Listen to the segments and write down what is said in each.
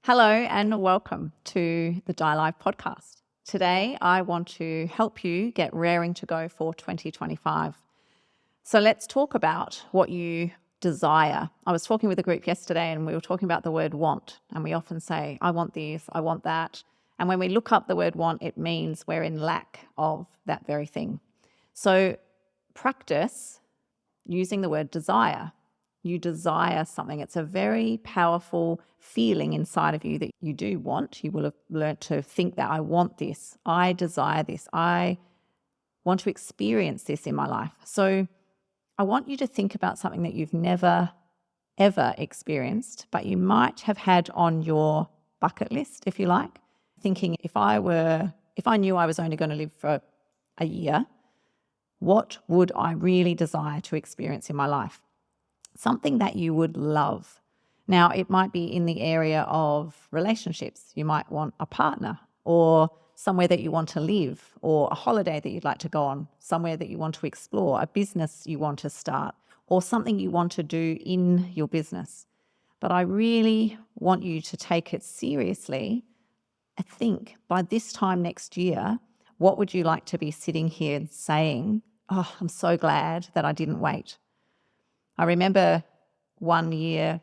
Hello and welcome to the DiLive podcast. Today, I want to help you get raring to go for 2025. So let's talk about what you desire. I was talking with a group yesterday and we were talking about the word want. And we often say, I want this, I want that. And when we look up the word want, it means we're in lack of that very thing. So practice using the word desire. You desire something. It's a very powerful feeling inside of you that you do want. You will have learned to think that I want this. I desire this. I want to experience this in my life. So I want you to think about something that you've never, ever experienced, but you might have had on your bucket list, if you like, thinking if I knew I was only going to live for a year, what would I really desire to experience in my life? Something that you would love. Now, it might be in the area of relationships. You might want a partner or somewhere that you want to live or a holiday that you'd like to go on, somewhere that you want to explore, a business you want to start or something you want to do in your business. But I really want you to take it seriously. I think by this time next year, what would you like to be sitting here and saying, oh, I'm so glad that I didn't wait. I remember one year,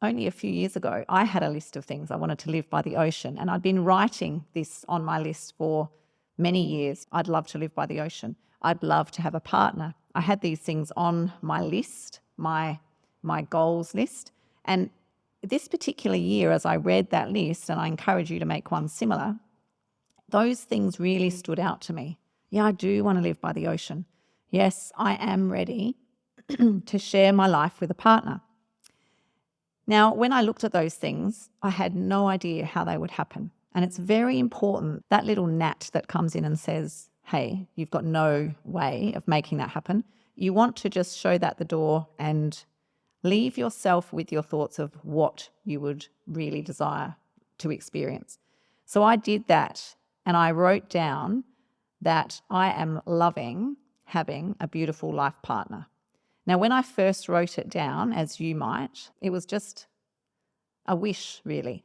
only a few years ago, I had a list of things. I wanted to live by the ocean, and I'd been writing this on my list for many years. I'd love to live by the ocean. I'd love to have a partner. I had these things on my list, my goals list. And this particular year, as I read that list, and I encourage you to make one similar, those things really stood out to me. Yeah, I do want to live by the ocean. Yes, I am ready to share my life with a partner. Now, when I looked at those things, I had no idea how they would happen. And it's very important, that little gnat that comes in and says, hey, you've got no way of making that happen. You want to just show that the door and leave yourself with your thoughts of what you would really desire to experience. So I did that, and I wrote down that I am loving having a beautiful life partner. Now, when I first wrote it down, as you might, it was just a wish, really.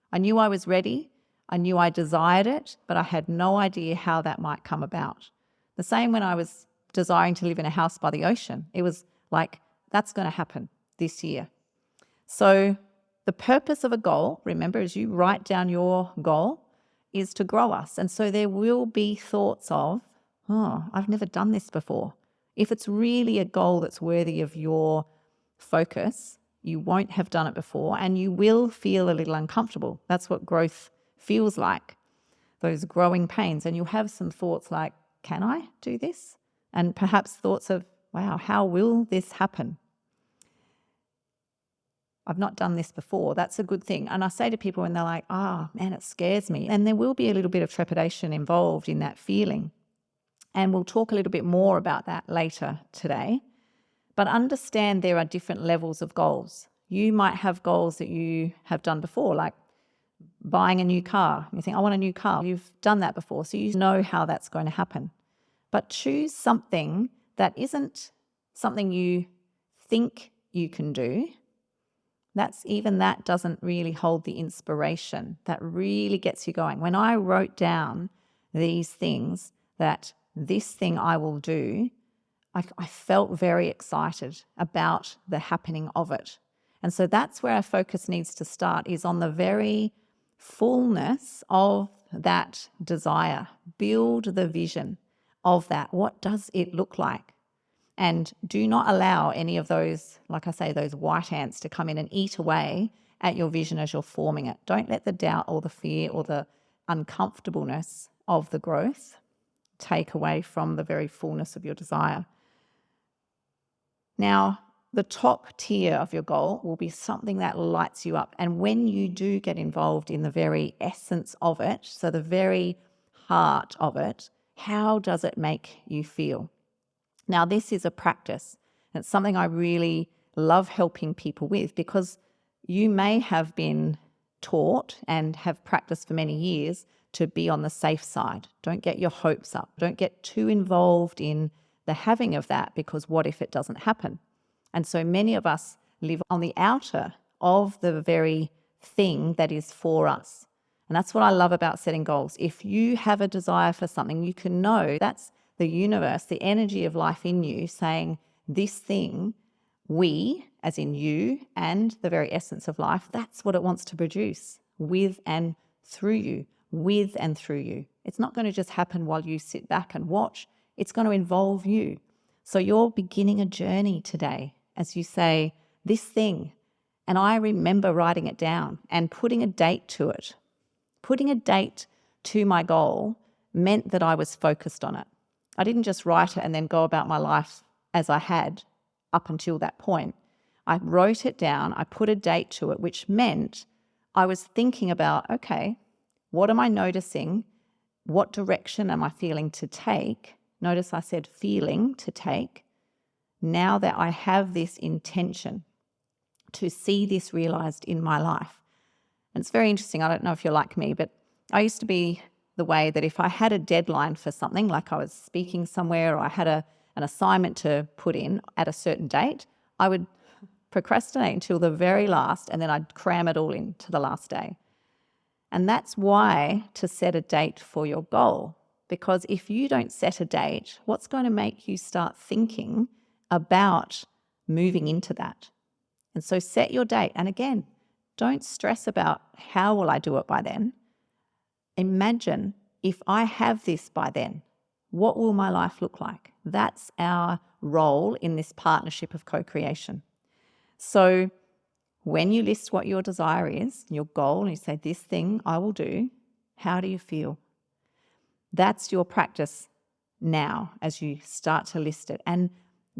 I knew I was ready. I knew I desired it, but I had no idea how that might come about. The same when I was desiring to live in a house by the ocean. It was like, that's going to happen this year. So the purpose of a goal, remember, as you write down your goal, is to grow us. And so there will be thoughts of, oh, I've never done this before. If it's really a goal that's worthy of your focus, you won't have done it before and you will feel a little uncomfortable. That's what growth feels like, those growing pains. And you'll have some thoughts like, can I do this? And perhaps thoughts of, wow, how will this happen? I've not done this before. That's a good thing. And I say to people when they're like, man, it scares me. And there will be a little bit of trepidation involved in that feeling. And we'll talk a little bit more about that later today. But understand there are different levels of goals. You might have goals that you have done before, like buying a new car. You think, I want a new car. You've done that before, so you know how that's going to happen. But choose something that isn't something you think you can do. That doesn't really hold the inspiration that really gets you going. When I wrote down these things that this thing I will do, I felt very excited about the happening of it. And so that's where our focus needs to start, is on the very fullness of that desire. Build the vision of that. What does it look like? And do not allow any of those, like I say, those white ants to come in and eat away at your vision as you're forming it. Don't let the doubt or the fear or the uncomfortableness of the growth take away from the very fullness of your desire. Now, the top tier of your goal will be something that lights you up. And when you do get involved in the very essence of it, so the very heart of it, how does it make you feel? Now, this is a practice. And it's something I really love helping people with, because you may have been taught and have practiced for many years to be on the safe side. Don't get your hopes up. Don't get too involved in the having of that, because what if it doesn't happen? And so many of us live on the outer of the very thing that is for us. And that's what I love about setting goals. If you have a desire for something, you can know that's the universe, the energy of life in you saying, this thing, we, as in you and the very essence of life, that's what it wants to produce with and through you, with and through you. It's not going to just happen while you sit back and watch. It's going to involve you. So you're beginning a journey today as you say, this thing. And I remember writing it down and putting a date to it. Putting a date to my goal meant that I was focused on it. I didn't just write it and then go about my life as I had up until that point. I wrote it down, I put a date to it, which meant I was thinking about, okay, what am I noticing? What direction am I feeling to take? Notice I said feeling to take. Now that I have this intention to see this realized in my life. And it's very interesting. I don't know if you're like me, but I used to be the way that if I had a deadline for something, like I was speaking somewhere or I had an assignment to put in at a certain date, I would procrastinate until the very last and then I'd cram it all into the last day. And that's why to set a date for your goal. Because if you don't set a date, what's going to make you start thinking about moving into that? And so set your date. And again, don't stress about how will I do it by then. Imagine if I have this by then, what will my life look like? That's our role in this partnership of co-creation. So when you list what your desire is, your goal, and you say, this thing I will do, how do you feel? That's your practice now as you start to list it. And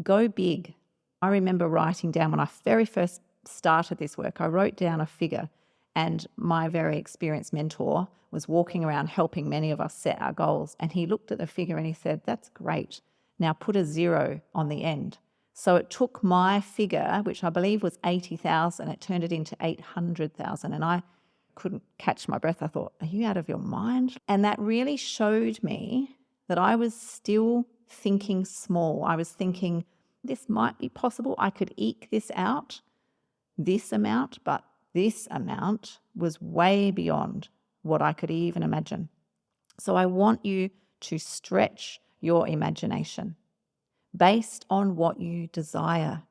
go big. I remember writing down when I very first started this work, I wrote down a figure, and my very experienced mentor was walking around helping many of us set our goals. And he looked at the figure and he said, that's great. Now put a 0 on the end. So it took my figure, which I believe was 80,000, it turned it into 800,000. And I couldn't catch my breath. I thought, are you out of your mind? And that really showed me that I was still thinking small. I was thinking, this might be possible. I could eke this out, this amount, but this amount was way beyond what I could even imagine. So I want you to stretch your imagination based on what you desire.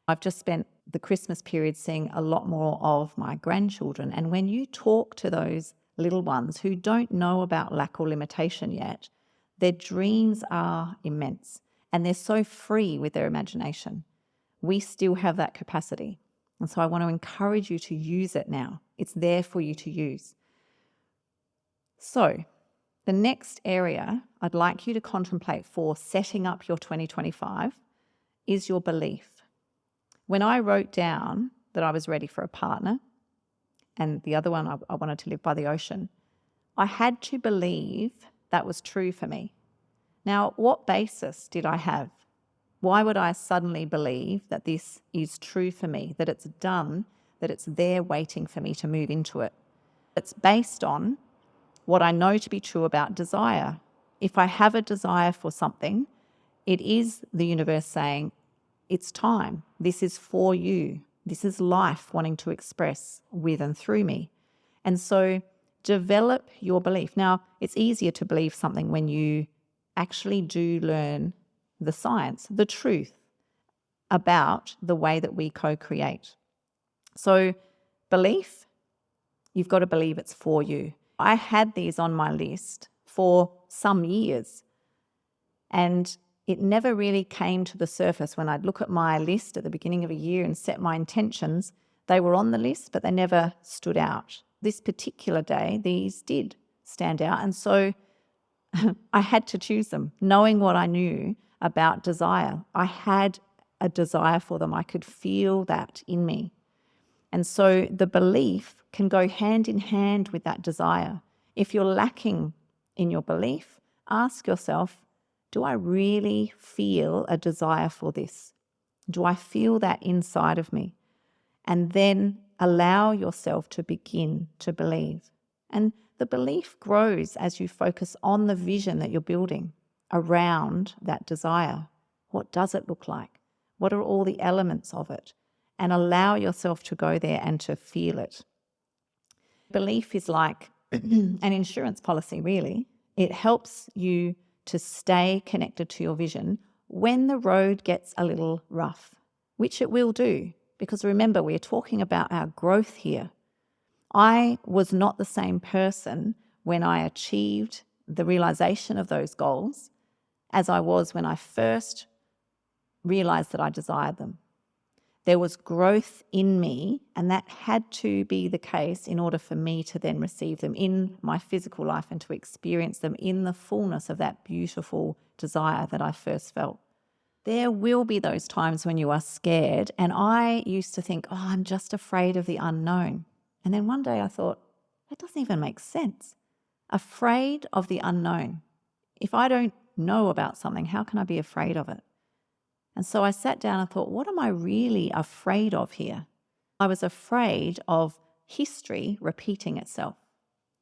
I've just spent the Christmas period seeing a lot more of my grandchildren. And when you talk to those little ones who don't know about lack or limitation yet, their dreams are immense and they're so free with their imagination. We still have that capacity. And so I want to encourage you to use it now. It's there for you to use. So the next area I'd like you to contemplate for setting up your 2025 is your belief. When I wrote down that I was ready for a partner, and the other one, I wanted to live by the ocean, I had to believe that was true for me. Now, what basis did I have? Why would I suddenly believe that this is true for me, that it's done, that it's there waiting for me to move into it? It's based on what I know to be true about desire. If I have a desire for something, it is the universe saying, it's time. This is for you. This is life wanting to express with and through me. And so develop your belief. Now, it's easier to believe something when you actually do learn the science, the truth about the way that we co-create. So belief, you've got to believe it's for you. I had these on my list for some years, and it never really came to the surface. When I'd look at my list at the beginning of a year and set my intentions, they were on the list, but they never stood out. This particular day, these did stand out. And so I had to choose them, knowing what I knew about desire. I had a desire for them. I could feel that in me. And so the belief can go hand in hand with that desire. If you're lacking in your belief, ask yourself, do I really feel a desire for this? Do I feel that inside of me? And then allow yourself to begin to believe. And the belief grows as you focus on the vision that you're building around that desire. What does it look like? What are all the elements of it? And allow yourself to go there and to feel it. Belief is like an insurance policy, really. It helps you to stay connected to your vision when the road gets a little rough, which it will do. Because remember, we're talking about our growth here. I was not the same person when I achieved the realization of those goals as I was when I first realized that I desired them. There was growth in me, and that had to be the case in order for me to then receive them in my physical life and to experience them in the fullness of that beautiful desire that I first felt. There will be those times when you are scared, and I used to think, oh, I'm just afraid of the unknown. And then one day I thought, that doesn't even make sense. Afraid of the unknown. If I don't know about something, how can I be afraid of it? And so I sat down and thought, what am I really afraid of here? I was afraid of history repeating itself.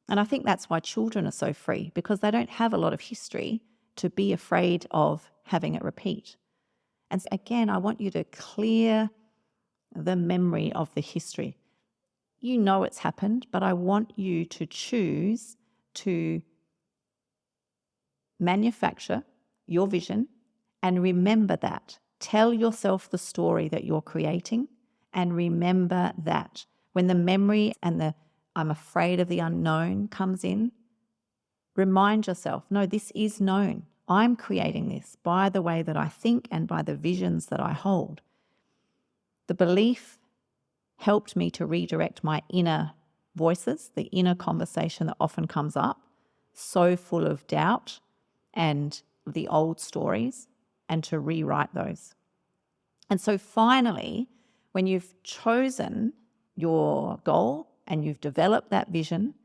And I think that's why children are so free, because they don't have a lot of history to be afraid of having it repeat. And again, I want you to clear the memory of the history. You know it's happened, but I want you to choose to manufacture your vision and remember that. Tell yourself the story that you're creating and remember that. When the memory and the I'm afraid of the unknown comes in, remind yourself, no, this is known. I'm creating this by the way that I think and by the visions that I hold. The belief helped me to redirect my inner voices, the inner conversation that often comes up, so full of doubt and the old stories, and to rewrite those. And so finally, when you've chosen your goal and you've developed that vision,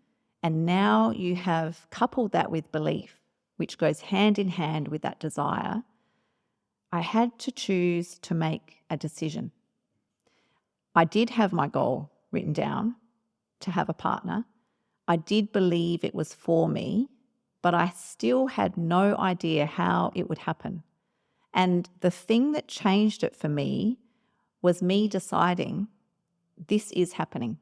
and now you have coupled that with belief, which goes hand in hand with that desire, I had to choose to make a decision. I did have my goal written down to have a partner. I did believe it was for me, but I still had no idea how it would happen. And the thing that changed it for me was me deciding this is happening.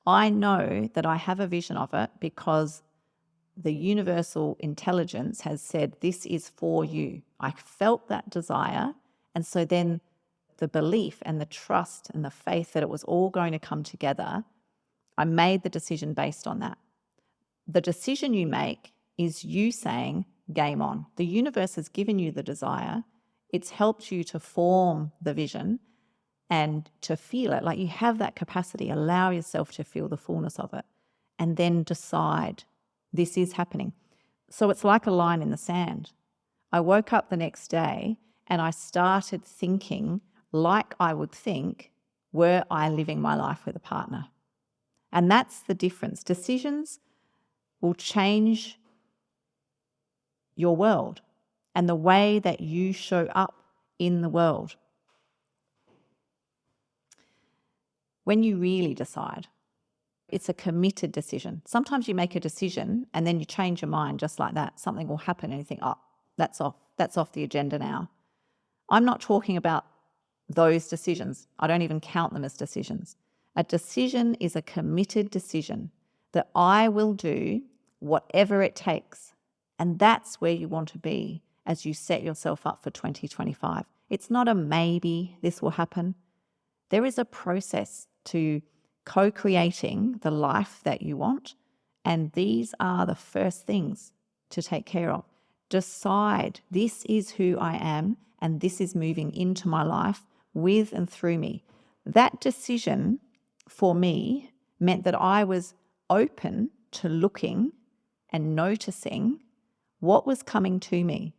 I know that I have a vision of it because the universal intelligence has said this is for you. I felt that desire. And so then the belief and the trust and the faith that it was all going to come together, I made the decision based on that. The decision you make is you saying, game on. The universe has given you the desire. It's helped you to form the vision and to feel it. Like you have that capacity. Allow yourself to feel the fullness of it and then decide this is happening. So it's like a line in the sand. I woke up the next day and I started thinking like I would think were I living my life with a partner. And that's the difference. Decisions will change your world and the way that you show up in the world. When you really decide, it's a committed decision. Sometimes you make a decision and then you change your mind just like that. Something will happen and you think, oh, that's off the agenda now. I'm not talking about those decisions. I don't even count them as decisions. A decision is a committed decision that I will do whatever it takes. And that's where you want to be as you set yourself up for 2025. It's not a maybe this will happen. There is a process to co-creating the life that you want. And these are the first things to take care of. Decide this is who I am and this is moving into my life with and through me. That decision for me meant that I was open to looking and noticing what was coming to me.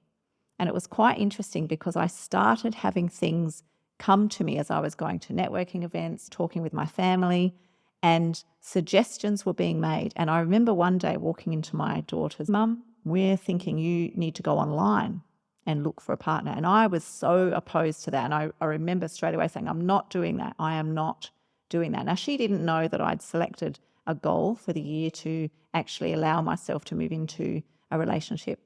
And it was quite interesting because I started having things come to me as I was going to networking events, talking with my family, and suggestions were being made. And I remember one day walking into my daughter's, Mum, we're thinking you need to go online and look for a partner. And I was so opposed to that. And I remember straight away saying, I'm not doing that. I am not doing that. Now, she didn't know that I'd selected a goal for the year to actually allow myself to move into a relationship.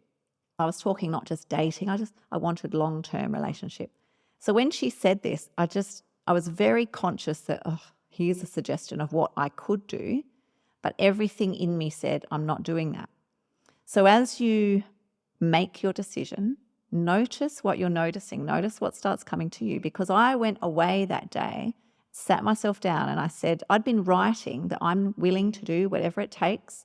I was talking not just dating, I wanted long-term relationship. So when she said this, I was very conscious that, here's a suggestion of what I could do, But everything in me said, I'm not doing that. So as you make your decision, notice what you're noticing. Notice what starts coming to you. Because I went away that day, sat myself down, and I said, I'd been writing that I'm willing to do whatever it takes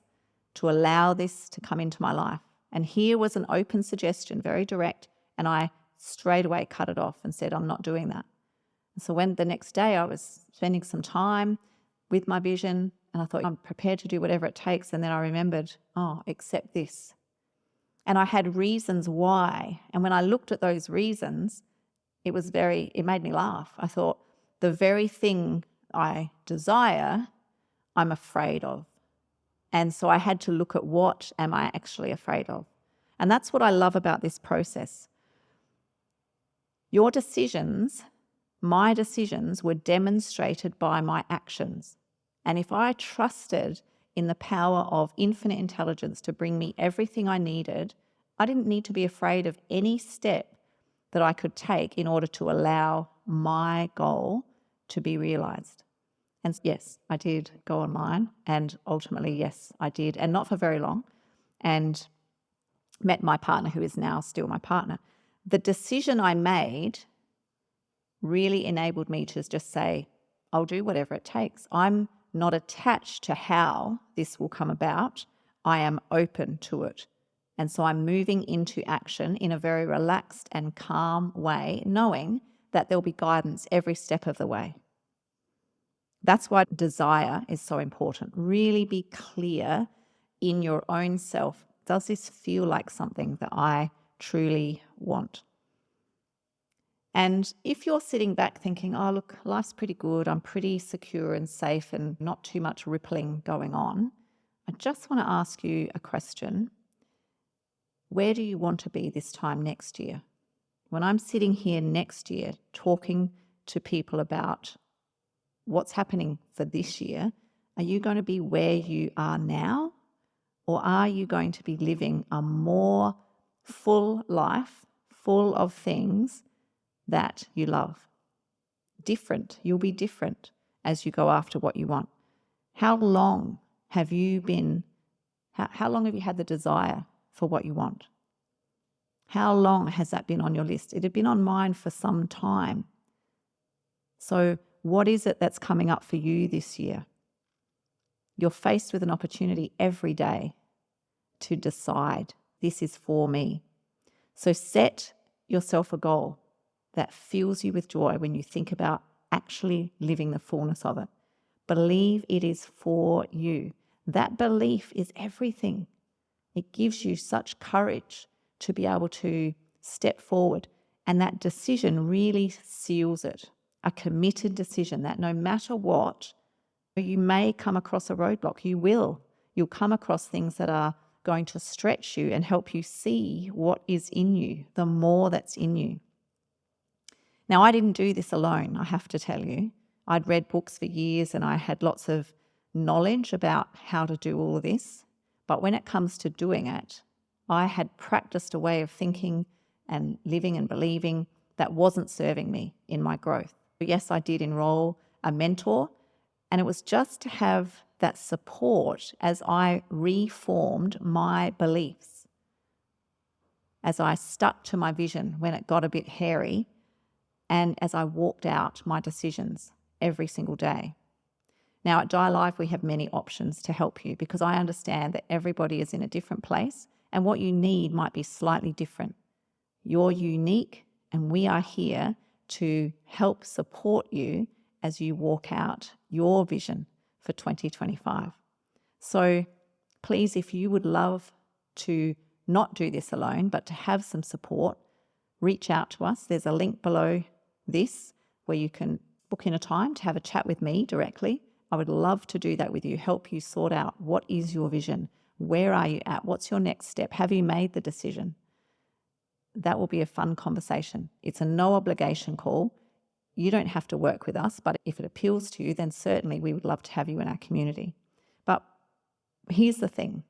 to allow this to come into my life. And here was an open suggestion, very direct, and I straight away cut it off and said, I'm not doing that. And so when the next day I was spending some time with my vision, and I thought, I'm prepared to do whatever it takes. And then I remembered, accept this. And I had reasons why. And when I looked at those reasons, it made me laugh. I thought, the very thing I desire, I'm afraid of. And so I had to look at, what am I actually afraid of? And that's what I love about this process. Your decisions, my decisions, were demonstrated by my actions. And if I trusted in the power of infinite intelligence to bring me everything I needed, I didn't need to be afraid of any step that I could take in order to allow my goal to be realized. And yes, I did go online, and ultimately, yes, I did, and not for very long, and met my partner, who is now still my partner. The decision I made really enabled me to just say, I'll do whatever it takes. I'm not attached to how this will come about. I am open to it. And so I'm moving into action in a very relaxed and calm way, knowing that there'll be guidance every step of the way. That's why desire is so important. Really be clear in your own self. Does this feel like something that I truly want? And if you're sitting back thinking, oh, look, life's pretty good, I'm pretty secure and safe and not too much rippling going on, I just want to ask you a question. Where do you want to be this time next year? When I'm sitting here next year talking to people about what's happening for this year, are you going to be where you are now? Or are you going to be living a more full life, full of things that you love? Different. You'll be different as you go after what you want. How long have you had the desire for what you want? How long has that been on your list? It had been on mine for some time. So what is it that's coming up for you this year? You're faced with an opportunity every day to decide, this is for me. So set yourself a goal that fills you with joy when you think about actually living the fullness of it. Believe it is for you. That belief is everything. It gives you such courage to be able to step forward. And that decision really seals it. A committed decision that no matter what, you may come across a roadblock. You will. You'll come across things that are going to stretch you and help you see what is in you, the more that's in you. Now, I didn't do this alone, I have to tell you. I'd read books for years and I had lots of knowledge about how to do all of this. But when it comes to doing it, I had practiced a way of thinking and living and believing that wasn't serving me in my growth. Yes, I did enroll a mentor, and it was just to have that support as I reformed my beliefs, as I stuck to my vision when it got a bit hairy, and as I walked out my decisions every single day. Now at DiLive, we have many options to help you because I understand that everybody is in a different place and what you need might be slightly different. You're unique and we are here to help support you as you walk out your vision for 2025. So please, if you would love to not do this alone, but to have some support, reach out to us. There's a link below this where you can book in a time to have a chat with me directly. I would love to do that with you, help you sort out what is your vision, where are you at, what's your next step, have you made the decision? That will be a fun conversation. It's a no obligation call. You don't have to work with us, but if it appeals to you, then certainly we would love to have you in our community. But here's the thing,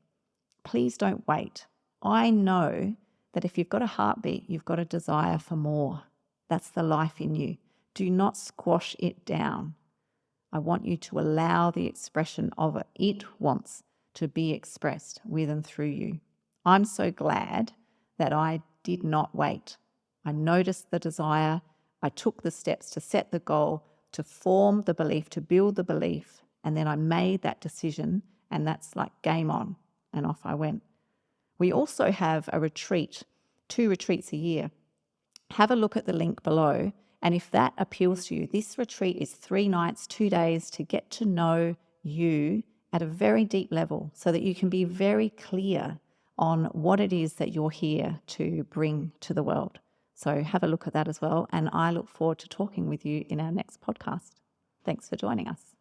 please don't wait. I know that if you've got a heartbeat, you've got a desire for more. That's the life in you. Do not squash it down. I want you to allow the expression of it. It wants to be expressed with and through you. I'm so glad that I did not wait. I noticed the desire. I took the steps to set the goal, to form the belief, to build the belief. And then I made that decision, and that's like game on. And off I went. We also have a retreat, 2 retreats a year. Have a look at the link below. And if that appeals to you, this retreat is 3 nights, 2 days to get to know you at a very deep level so that you can be very clear on what it is that you're here to bring to the world. So have a look at that as well. And I look forward to talking with you in our next podcast. Thanks for joining us.